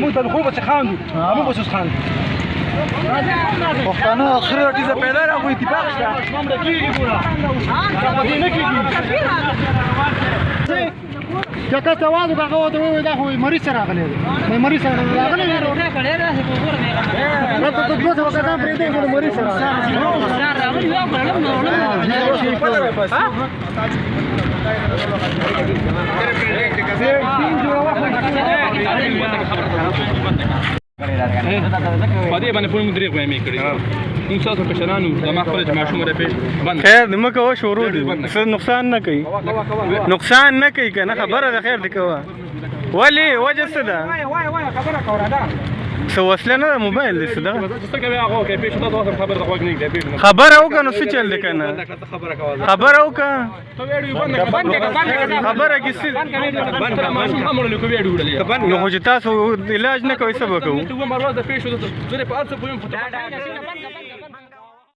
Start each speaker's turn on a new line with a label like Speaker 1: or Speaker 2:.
Speaker 1: مونږ ته خو به څه خاندو موږ به څه خاندو پښتانه اخر ټیزه پیدا راغوي اتفاق شته ممړه کېږي ګوره په دې نه کېږي چې که څه وازو هغه ورته ووایي دا خو مریض سره راغلی دی مریض سره راغلی دی نو ته دوه سوه کسان پرېږدی خو د مریض سره
Speaker 2: په دې باندې پوره درې غوامې کړې موږ تاسو کشرانو زما خپل ماشوم را پیش بند
Speaker 3: خیر دې مه کوه شروع دي څه نقصان نه کوي نقصان نه کوي که نه خبره ده خیر دې کوه ولې وجه څه ده
Speaker 1: خبره کوره ده
Speaker 3: څه وسله نه ده موبایل دې څه ده
Speaker 2: څه کوي هغه کې پیش تاسو خبره د غوږ نه دی پیش
Speaker 3: خبره وکړه نو څه چل دی که نه خبره وکړه خبره کې څه نو خو چې تاسو علاج نه کوئ څه به کوو